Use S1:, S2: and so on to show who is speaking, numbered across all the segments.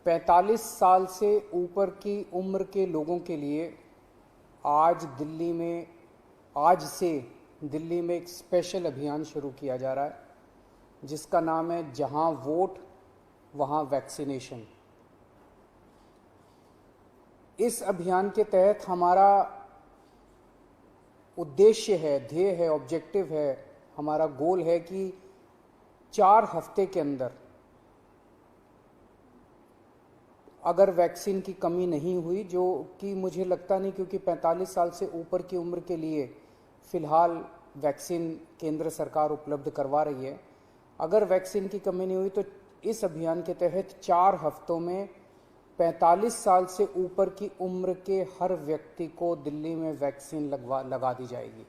S1: 45 साल से ऊपर की उम्र के लोगों के लिए आज से दिल्ली में एक स्पेशल अभियान शुरू किया जा रहा है जिसका नाम है जहां वोट वहां वैक्सीनेशन। इस अभियान के तहत हमारा उद्देश्य है, ध्येय है, ऑब्जेक्टिव है, हमारा गोल है कि 4 हफ्ते के अंदर अगर वैक्सीन की कमी नहीं हुई, जो कि मुझे लगता नहीं, क्योंकि 45 साल से ऊपर की उम्र के लिए फिलहाल वैक्सीन केंद्र सरकार उपलब्ध करवा रही है। अगर वैक्सीन की कमी नहीं हुई तो इस अभियान के तहत 4 हफ्तों में 45 साल से ऊपर की उम्र के हर व्यक्ति को दिल्ली में वैक्सीन लगा दी जाएगी।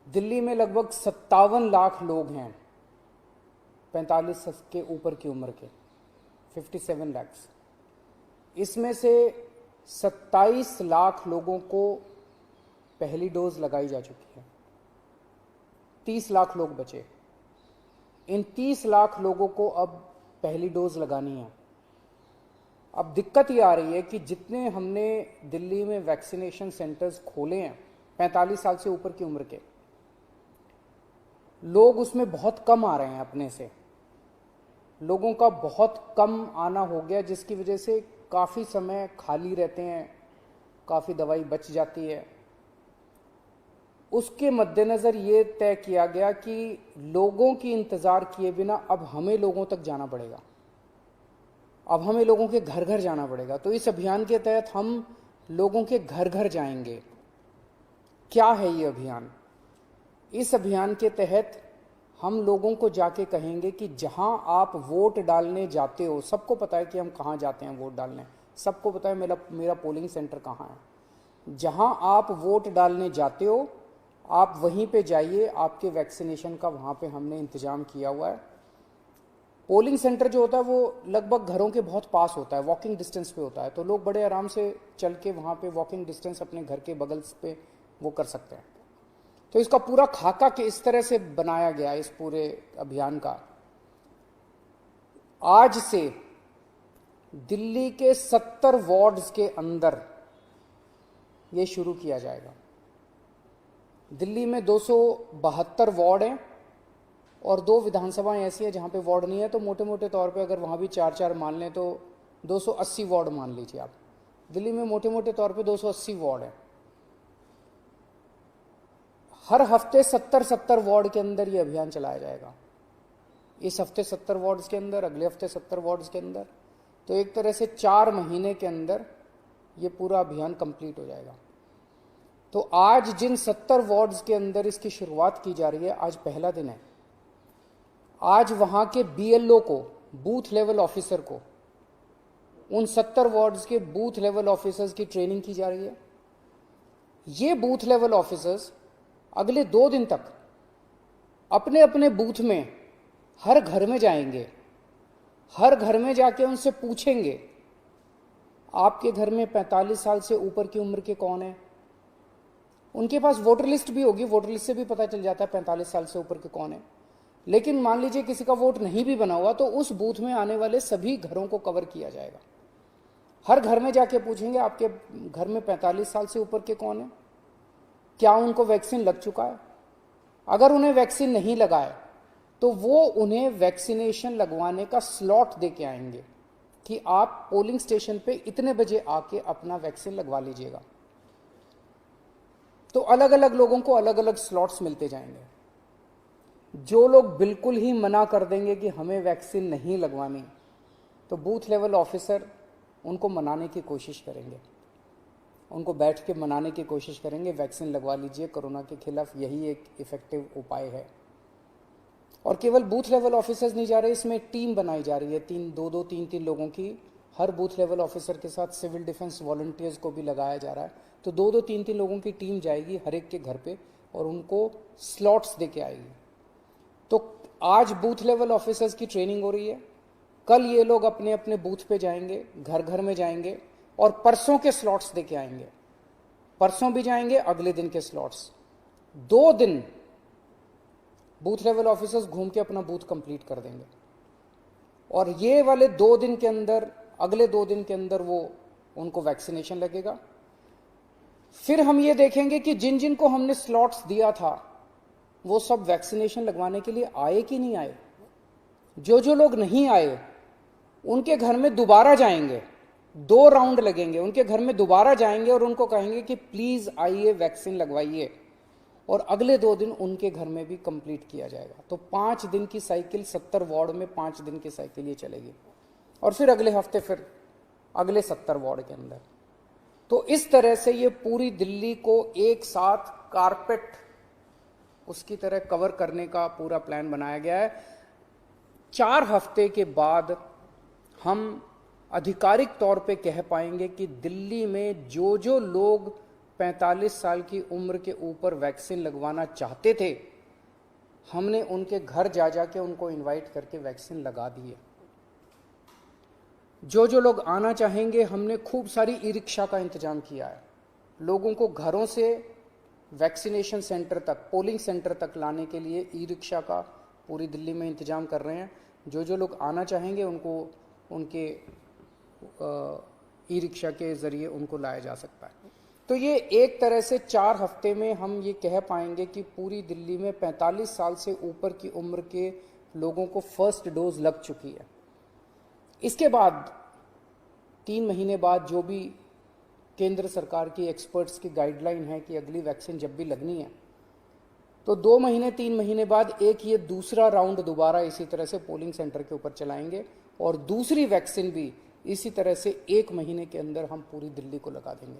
S1: दिल्ली में लगभग 57 लाख लोग हैं 45 के ऊपर की उम्र के, 57 लाख। इसमें से 27 लाख लोगों को पहली डोज लगाई जा चुकी है, 30 लाख लोग बचे। इन 30 लाख लोगों को अब पहली डोज लगानी है। अब दिक्कत ये आ रही है कि जितने हमने दिल्ली में वैक्सीनेशन सेंटर्स खोले हैं 45 साल से ऊपर की उम्र के लोग, उसमें बहुत कम आ रहे हैं। अपने से लोगों का बहुत कम आना हो गया, जिसकी वजह से काफ़ी समय खाली रहते हैं, काफ़ी दवाई बच जाती है। उसके मद्देनज़र ये तय किया गया कि लोगों की इंतज़ार किए बिना अब हमें लोगों तक जाना पड़ेगा, अब हमें लोगों के घर घर जाना पड़ेगा। तो इस अभियान के तहत हम लोगों के घर घर जाएंगे। क्या है ये अभियान? इस अभियान के तहत हम लोगों को जाके कहेंगे कि जहां आप वोट डालने जाते हो, सबको पता है कि हम कहां जाते हैं वोट डालने, सबको पता है मेरा पोलिंग सेंटर कहां है। जहां आप वोट डालने जाते हो आप वहीं पे जाइए, आपके वैक्सीनेशन का वहां पे हमने इंतजाम किया हुआ है। पोलिंग सेंटर जो होता है वो लगभग घरों के बहुत पास होता है, वॉकिंग डिस्टेंस पे होता है, तो लोग बड़े आराम से चल के वहाँ पे वॉकिंग डिस्टेंस अपने घर के बगल पे वो कर सकते हैं। तो इसका पूरा खाका के इस तरह से बनाया गया इस पूरे अभियान का। आज से दिल्ली के 70 वार्ड्स के अंदर ये शुरू किया जाएगा। दिल्ली में 272 वार्ड हैं और 2 विधानसभाएं ऐसी हैं जहां पे वार्ड नहीं है, तो मोटे मोटे तौर पे अगर वहां भी 4-4 मान लें तो 280 वार्ड मान लीजिए आप। दिल्ली में मोटे मोटे तौर पे 280 वार्ड है। हर हफ्ते 70 वार्ड के अंदर ये अभियान चलाया जाएगा। इस हफ्ते 70 वार्ड्स के अंदर, अगले हफ्ते 70 वार्ड्स के अंदर, तो एक तरह से 4 महीने के अंदर ये पूरा अभियान कंप्लीट हो जाएगा। तो आज जिन 70 वार्ड्स के अंदर इसकी शुरुआत की जा रही है, आज पहला दिन है। आज वहां के बीएलओ को, बूथ लेवल ऑफिसर को, उन 70 वार्ड्स के बूथ लेवल ऑफिसर्स की ट्रेनिंग की जा रही है। ये बूथ लेवल ऑफिसर्स अगले 2 दिन तक अपने अपने बूथ में हर घर में जाएंगे, हर घर में जाके उनसे पूछेंगे आपके घर में 45 साल से ऊपर की उम्र के कौन है। उनके पास वोटर लिस्ट भी होगी, वोटर लिस्ट से भी पता चल जाता है 45 साल से ऊपर के कौन है। लेकिन मान लीजिए किसी का वोट नहीं भी बना हुआ, तो उस बूथ में आने वाले सभी घरों को कवर किया जाएगा। हर घर में जाके पूछेंगे आपके घर में 45 साल से ऊपर के कौन है, क्या उनको वैक्सीन लग चुका है। अगर उन्हें वैक्सीन नहीं लगा है तो वो उन्हें वैक्सीनेशन लगवाने का स्लॉट दे के आएंगे कि आप पोलिंग स्टेशन पे इतने बजे आके अपना वैक्सीन लगवा लीजिएगा। तो अलग अलग लोगों को अलग अलग स्लॉट्स मिलते जाएंगे। जो लोग बिल्कुल ही मना कर देंगे कि हमें वैक्सीन नहीं लगवानी, तो बूथ लेवल ऑफिसर उनको मनाने की कोशिश करेंगे, उनको बैठ के मनाने की कोशिश करेंगे, वैक्सीन लगवा लीजिए, कोरोना के खिलाफ यही एक इफेक्टिव उपाय है। और केवल बूथ लेवल ऑफिसर्स नहीं जा रहे, इसमें टीम बनाई जा रही है 3 लोगों की। हर बूथ लेवल ऑफिसर के साथ सिविल डिफेंस वॉलंटियर्स को भी लगाया जा रहा है। तो 2-3 लोगों की टीम जाएगी हर एक के घर पे और उनको स्लॉट्स दे के आएगी। तो आज बूथ लेवल ऑफिसर्स की ट्रेनिंग हो रही है, कल ये लोग अपने अपने बूथ पे जाएंगे, घर घर में जाएंगे और परसों के स्लॉट्स दे के आएंगे। परसों भी जाएंगे, अगले दिन के स्लॉट्स। 2 दिन बूथ लेवल ऑफिसर्स घूम के अपना बूथ कंप्लीट कर देंगे और ये वाले 2 दिन के अंदर, अगले 2 दिन के अंदर वो उनको वैक्सीनेशन लगेगा। फिर हम ये देखेंगे कि जिन जिन को हमने स्लॉट्स दिया था वो सब वैक्सीनेशन लगवाने के लिए आए कि नहीं आए। जो जो लोग नहीं आए उनके घर में दोबारा जाएंगे, 2 राउंड लगेंगे, उनके घर में दोबारा जाएंगे और उनको कहेंगे कि प्लीज आइए वैक्सीन लगवाइए, और अगले 2 दिन उनके घर में भी कंप्लीट किया जाएगा। तो 5 दिन की साइकिल, 70 वार्ड में 5 दिन की साइकिल ये चलेगी, और फिर अगले हफ्ते फिर अगले 70 वार्ड के अंदर। तो इस तरह से ये पूरी दिल्ली को एक साथ कारपेट उसकी तरह कवर करने का पूरा प्लान बनाया गया है। 4 हफ्ते के बाद हम आधिकारिक तौर पे कह पाएंगे कि दिल्ली में जो जो लोग 45 साल की उम्र के ऊपर वैक्सीन लगवाना चाहते थे, हमने उनके घर जा जाके उनको इनवाइट करके वैक्सीन लगा दी है। जो जो लोग आना चाहेंगे, हमने खूब सारी ई रिक्शा का इंतजाम किया है। लोगों को घरों से वैक्सीनेशन सेंटर तक, पोलिंग सेंटर तक लाने के लिए ई रिक्शा का पूरी दिल्ली में इंतजाम कर रहे हैं। जो जो लोग आना चाहेंगे उनको उनके ई रिक्शा के ज़रिए उनको लाया जा सकता है। तो ये एक तरह से 4 हफ्ते में हम ये कह पाएंगे कि पूरी दिल्ली में 45 साल से ऊपर की उम्र के लोगों को फर्स्ट डोज लग चुकी है। इसके बाद 3 महीने बाद जो भी केंद्र सरकार की एक्सपर्ट्स की गाइडलाइन है कि अगली वैक्सीन जब भी लगनी है, तो 2 महीने 3 महीने बाद एक ये दूसरा राउंड दोबारा इसी तरह से पोलिंग सेंटर के ऊपर चलाएंगे, और दूसरी वैक्सीन भी इसी तरह से 1 महीने के अंदर हम पूरी दिल्ली को लगा देंगे।